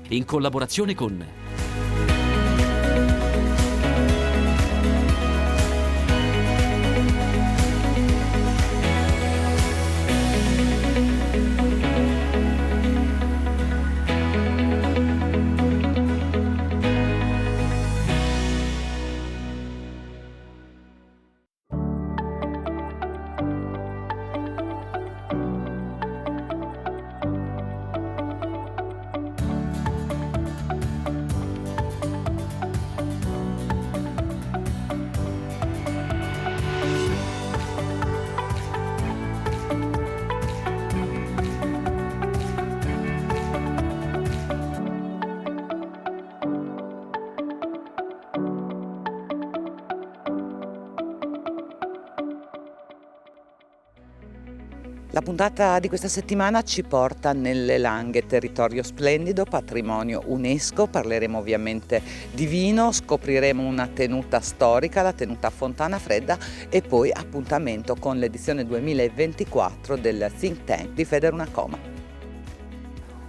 in collaborazione con La puntata di questa settimana ci porta nelle Langhe, territorio splendido, patrimonio UNESCO. Parleremo ovviamente di vino, scopriremo una tenuta storica, la tenuta Fontana Fredda, e poi appuntamento con l'edizione 2024 del think tank di Federunacoma.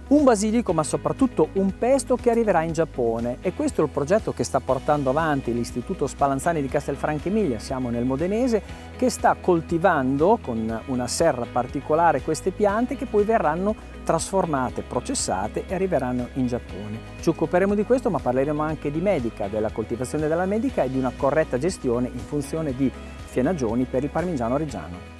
Un basilico, ma soprattutto un pesto che arriverà in Giappone, e questo è il progetto che sta portando avanti l'Istituto Spallanzani di Castelfranco Emilia, siamo nel Modenese, che sta coltivando con una serra particolare queste piante che poi verranno trasformate, processate e arriveranno in Giappone. Ci occuperemo di questo, ma parleremo anche di medica, della coltivazione della medica e di una corretta gestione in funzione di fienagioni per il Parmigiano Reggiano.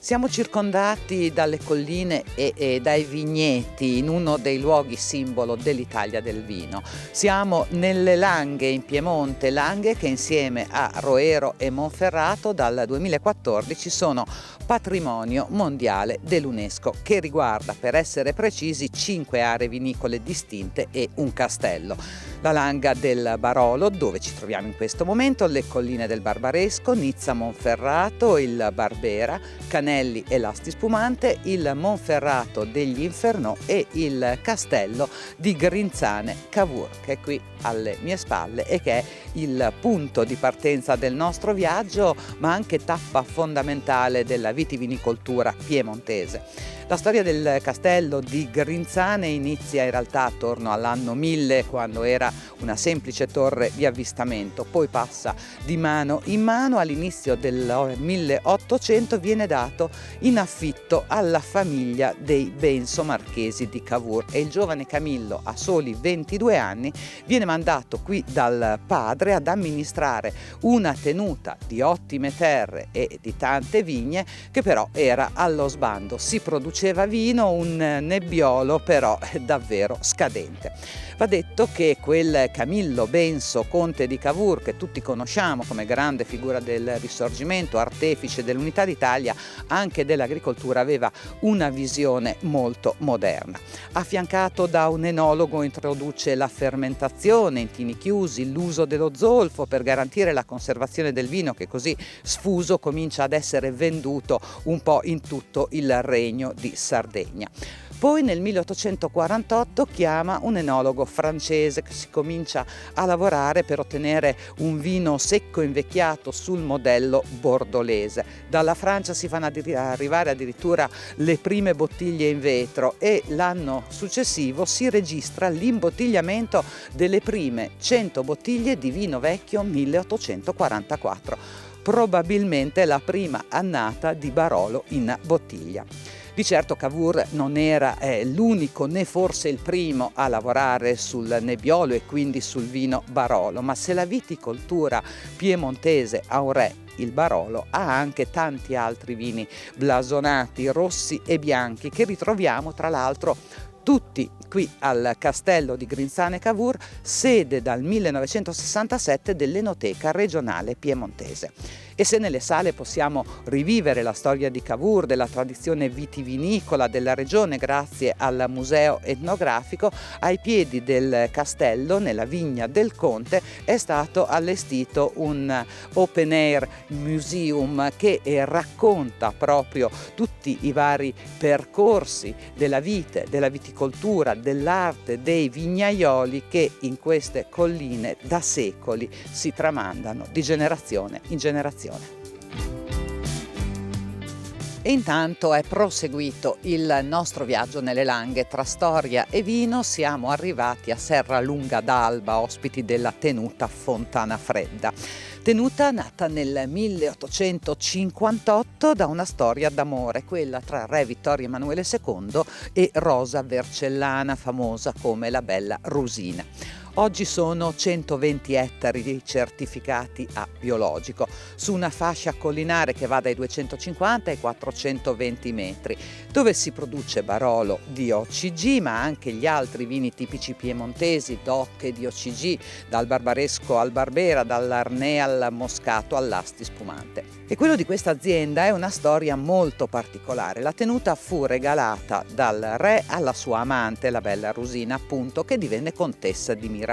Siamo circondati dalle colline e dai vigneti in uno dei luoghi simbolo dell'Italia del vino. Siamo nelle Langhe in Piemonte, Langhe che insieme a Roero e Monferrato dal 2014 sono patrimonio mondiale dell'UNESCO, che riguarda, per essere precisi, 5 aree vinicole distinte e un castello. La Langa del Barolo, dove ci troviamo in questo momento, le colline del Barbaresco, Nizza Monferrato, il Barbera, Canelli e l'Asti Spumante, il Monferrato degli Infernò e il castello di Grinzane Cavour, che è qui alle mie spalle e che è il punto di partenza del nostro viaggio, ma anche tappa fondamentale della vitivinicoltura piemontese. La storia del castello di Grinzane inizia in realtà attorno all'anno 1000, quando era una semplice torre di avvistamento, poi passa di mano in mano. All'inizio del 1800 viene dato in affitto alla famiglia dei Benso marchesi di Cavour, e il giovane Camillo, a soli 22 anni, viene mandato qui dal padre ad amministrare una tenuta di ottime terre e di tante vigne, che però era allo sbando. Si produceva vino, un nebbiolo però davvero scadente. Va detto che quel Camillo Benso, conte di Cavour, che tutti conosciamo come grande figura del Risorgimento, artefice dell'Unità d'Italia, anche dell'agricoltura, aveva una visione molto moderna. Affiancato da un enologo, introduce la fermentazione in tini chiusi, l'uso dello zolfo per garantire la conservazione del vino, che così sfuso comincia ad essere venduto un po' in tutto il Regno di Sardegna. Poi nel 1848 chiama un enologo francese, che si comincia a lavorare per ottenere un vino secco invecchiato sul modello bordolese. Dalla Francia si fanno arrivare addirittura le prime bottiglie in vetro, e l'anno successivo si registra l'imbottigliamento delle prime 100 bottiglie di vino vecchio 1844, probabilmente la prima annata di Barolo in bottiglia. Di certo Cavour non era l'unico, né forse il primo, a lavorare sul Nebbiolo e quindi sul vino Barolo, ma se la viticoltura piemontese ha un re, il Barolo, ha anche tanti altri vini blasonati, rossi e bianchi, che ritroviamo tra l'altro tutti qui al castello di Grinzane Cavour, sede dal 1967 dell'Enoteca regionale piemontese. E se nelle sale possiamo rivivere la storia di Cavour, della tradizione vitivinicola della regione grazie al museo etnografico, ai piedi del castello, nella vigna del Conte, è stato allestito un open air museum che racconta proprio tutti i vari percorsi della vite, della viticoltura, dell'arte dei vignaioli che in queste colline da secoli si tramandano di generazione in generazione. E intanto è proseguito il nostro viaggio nelle Langhe. Tra storia e vino siamo arrivati a Serralunga d'Alba, ospiti della tenuta Fontana Fredda. Tenuta nata nel 1858 da una storia d'amore, quella tra re Vittorio Emanuele II e Rosa Vercellana, famosa come la bella Rusina. Oggi sono 120 ettari certificati a biologico, su una fascia collinare che va dai 250 ai 420 metri, dove si produce Barolo di OCG, ma anche gli altri vini tipici piemontesi, DOC e di OCG, dal Barbaresco al Barbera, dall'Arnè al Moscato all'Asti spumante. E quello di questa azienda è una storia molto particolare. La tenuta fu regalata dal re alla sua amante, la bella Rusina, appunto, che divenne contessa di Mirafiore.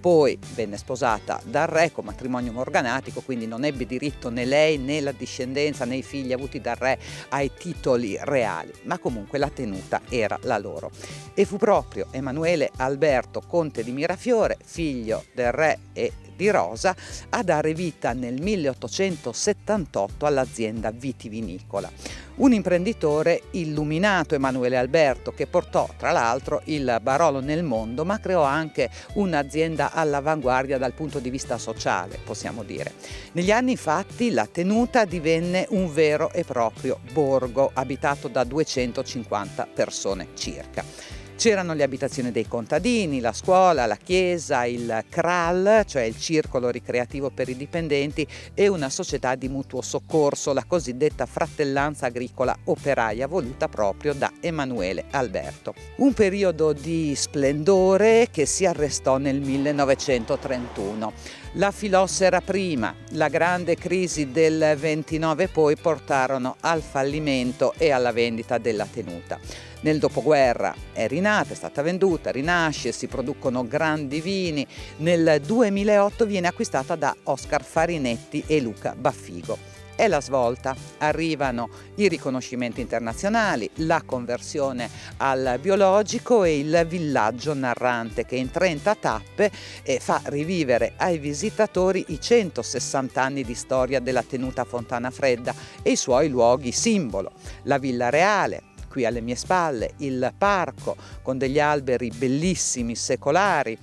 Poi venne sposata dal re con matrimonio morganatico, quindi non ebbe diritto né lei né la discendenza né i figli avuti dal re ai titoli reali, ma comunque la tenuta era la loro. E fu proprio Emanuele Alberto, conte di Mirafiore, figlio del re e di Rosa, a dare vita nel 1878 all'azienda vitivinicola. Un imprenditore illuminato, Emanuele Alberto, che portò tra l'altro il Barolo nel mondo, ma creò anche un'azienda all'avanguardia dal punto di vista sociale, possiamo dire. Negli anni infatti la tenuta divenne un vero e proprio borgo abitato da 250 persone circa. C'erano le abitazioni dei contadini, la scuola, la chiesa, il CRAL, cioè il circolo ricreativo per i dipendenti, e una società di mutuo soccorso, la cosiddetta Fratellanza Agricola Operaia, voluta proprio da Emanuele Alberto. Un periodo di splendore che si arrestò nel 1931. La filossera prima, la grande crisi del 29 poi portarono al fallimento e alla vendita della tenuta. Nel dopoguerra è rinata, è stata venduta, rinasce, si producono grandi vini. Nel 2008 viene acquistata da Oscar Farinetti e Luca Baffigo. È la svolta, arrivano i riconoscimenti internazionali, la conversione al biologico e il villaggio narrante che in 30 tappe fa rivivere ai visitatori i 160 anni di storia della tenuta Fontana Fredda e i suoi luoghi simbolo, la Villa Reale. Qui alle mie spalle il parco con degli alberi bellissimi, secolari,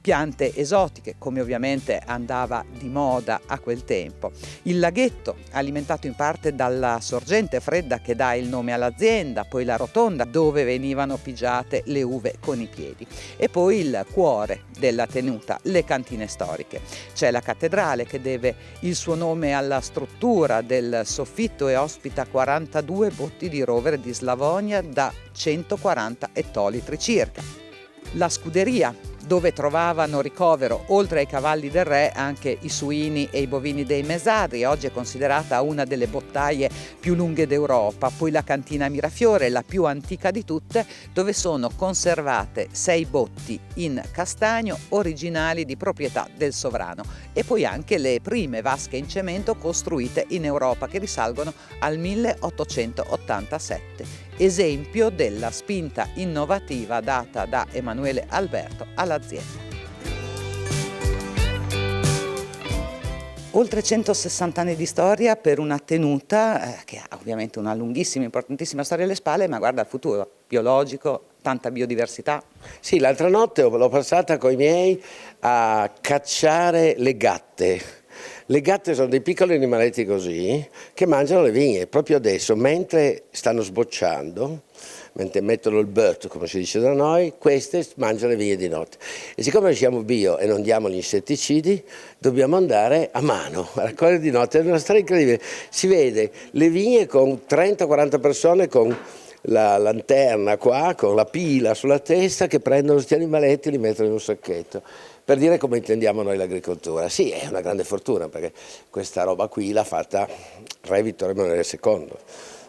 piante esotiche, come ovviamente andava di moda a quel tempo. Il laghetto, alimentato in parte dalla sorgente fredda che dà il nome all'azienda, poi la rotonda dove venivano pigiate le uve con i piedi. E poi il cuore della tenuta, le cantine storiche. C'è la cattedrale che deve il suo nome alla struttura del soffitto e ospita 42 botti di rovere di Slavonia da 140 ettolitri circa. La scuderia, dove trovavano ricovero, oltre ai cavalli del re, anche i suini e i bovini dei Mesadri. Oggi è considerata una delle bottaie più lunghe d'Europa. Poi la cantina Mirafiore, la più antica di tutte, dove sono conservate 6 botti in castagno originali di proprietà del sovrano. E poi anche le prime vasche in cemento costruite in Europa, che risalgono al 1887. Esempio della spinta innovativa data da Emanuele Alberto all'azienda. Oltre 160 anni di storia per una tenuta che ha ovviamente una lunghissima, importantissima storia alle spalle, ma guarda al futuro, biologico, tanta biodiversità. Sì, l'altra notte l'ho passata con i miei a cacciare le gatte. Le gatte sono dei piccoli animaletti così che mangiano le vigne proprio adesso, mentre stanno sbocciando, mentre mettono il bird, come si dice da noi, queste mangiano le vigne di notte. E siccome noi siamo bio e non diamo gli insetticidi, dobbiamo andare a mano a raccogliere di notte. È una storia incredibile. Si vede le vigne con 30-40 persone con la lanterna qua, con la pila sulla testa, che prendono questi animaletti e li mettono in un sacchetto. Per dire come intendiamo noi l'agricoltura. Sì, è una grande fortuna, perché questa roba qui l'ha fatta re Vittorio Emanuele II,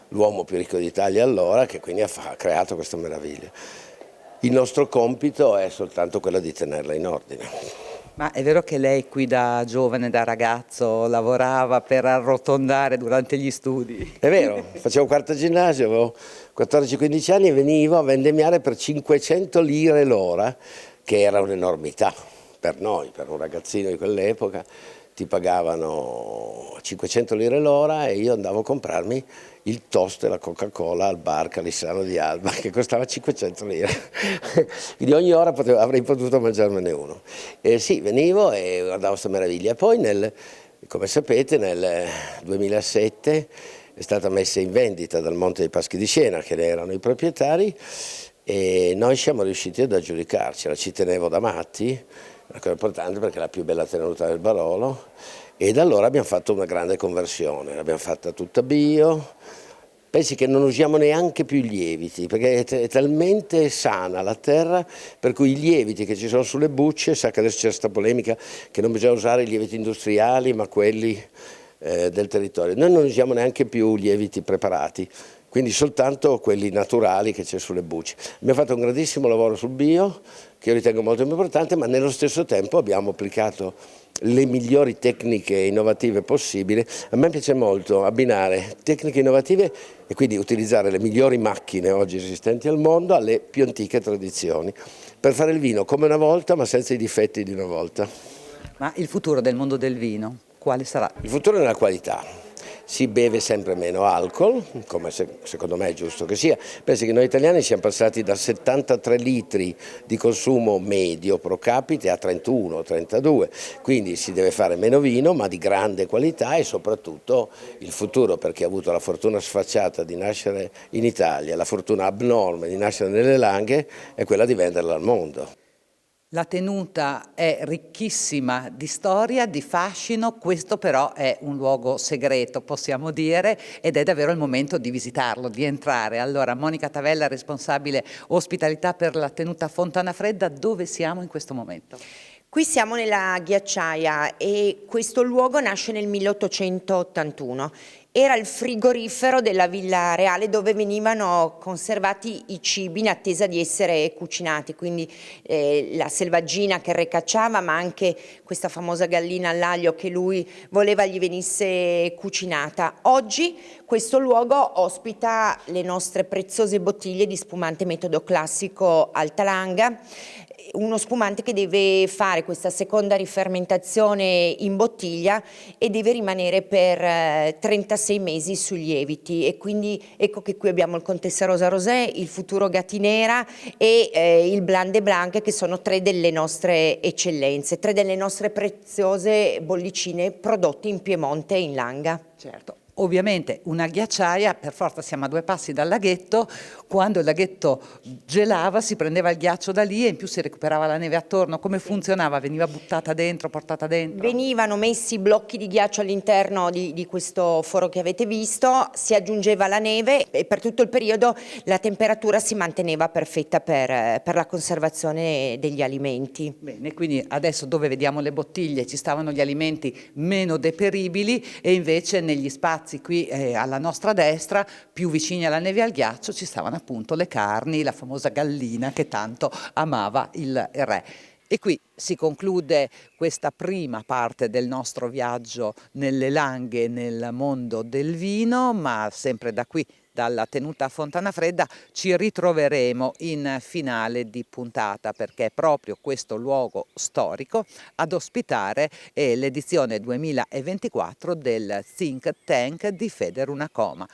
l'uomo più ricco d'Italia allora, che quindi ha creato questa meraviglia. Il nostro compito è soltanto quello di tenerla in ordine. Ma è vero che lei qui da giovane, da ragazzo, lavorava per arrotondare durante gli studi? È vero, facevo quarta ginnasio, avevo 14-15 anni e venivo a vendemmiare per 500 lire l'ora, che era un'enormità per noi, per un ragazzino di quell'epoca. ti pagavano 500 lire l'ora e io andavo a comprarmi il toast e la Coca-Cola al bar Calissano di Alba, che costava 500 lire. Quindi ogni ora avrei potuto mangiarmene uno. E sì, venivo e guardavo questa meraviglia. Poi, come sapete, nel 2007 è stata messa in vendita dal Monte dei Paschi di Siena, che ne erano i proprietari, e noi siamo riusciti ad aggiudicarcela. Ci tenevo da matti, una cosa importante perché è la più bella tenuta del Barolo, e da allora abbiamo fatto una grande conversione, l'abbiamo fatta tutta bio. Pensi che non usiamo neanche più i lieviti, perché è talmente sana la terra, per cui i lieviti che ci sono sulle bucce, sa che adesso c'è questa polemica che non bisogna usare i lieviti industriali ma quelli del territorio. Noi non usiamo neanche più lieviti preparati, quindi soltanto quelli naturali che c'è sulle bucce. Abbiamo fatto un grandissimo lavoro sul bio, che io ritengo molto importante, ma nello stesso tempo abbiamo applicato le migliori tecniche innovative possibili. A me piace molto abbinare tecniche innovative e quindi utilizzare le migliori macchine oggi esistenti al mondo alle più antiche tradizioni, per fare il vino come una volta ma senza i difetti di una volta. Ma il futuro del mondo del vino quale sarà? Il futuro è nella qualità. Si beve sempre meno alcol, come secondo me è giusto che sia. Pensi che noi italiani siamo passati da 73 litri di consumo medio pro capite a 31, 32, quindi si deve fare meno vino ma di grande qualità, e soprattutto il futuro, per chi ha avuto la fortuna sfacciata di nascere in Italia, la fortuna abnorme di nascere nelle Langhe, è quella di venderla al mondo. La tenuta è ricchissima di storia, di fascino, questo però è un luogo segreto, possiamo dire, ed è davvero il momento di visitarlo, di entrare. Allora, Monica Tavella, responsabile ospitalità per la tenuta Fontana Fredda, dove siamo in questo momento? Qui siamo nella ghiacciaia e questo luogo nasce nel 1881. Era il frigorifero della Villa Reale dove venivano conservati i cibi in attesa di essere cucinati, quindi la selvaggina che recacciava, ma anche questa famosa gallina all'aglio che lui voleva gli venisse cucinata. Oggi questo luogo ospita le nostre preziose bottiglie di spumante metodo classico Altalanga, uno spumante che deve fare questa seconda rifermentazione in bottiglia e deve rimanere per 36 mesi sui lieviti, e quindi ecco che qui abbiamo il Contessa Rosa Rosé, il Futuro Gattinera e il Blanc de Blanc, che sono tre delle nostre eccellenze, tre delle nostre preziose bollicine prodotte in Piemonte e in Langa. Certo. Ovviamente una ghiacciaia, per forza siamo a 2 passi dal laghetto, quando il laghetto gelava si prendeva il ghiaccio da lì e in più si recuperava la neve attorno. Come funzionava? Veniva buttata dentro, portata dentro? Venivano messi blocchi di ghiaccio all'interno di questo foro che avete visto, si aggiungeva la neve e per tutto il periodo la temperatura si manteneva perfetta per la conservazione degli alimenti. Bene, quindi adesso dove vediamo le bottiglie ci stavano gli alimenti meno deperibili, e invece negli spazi qui alla nostra destra, più vicini alla neve e al ghiaccio, ci stavano appunto le carni, la famosa gallina che tanto amava il re. E qui si conclude questa prima parte del nostro viaggio nelle Langhe, nel mondo del vino, ma sempre da qui, dalla tenuta Fontana Fredda, ci ritroveremo in finale di puntata, perché è proprio questo luogo storico ad ospitare l'edizione 2024 del Think Tank di Federunacoma.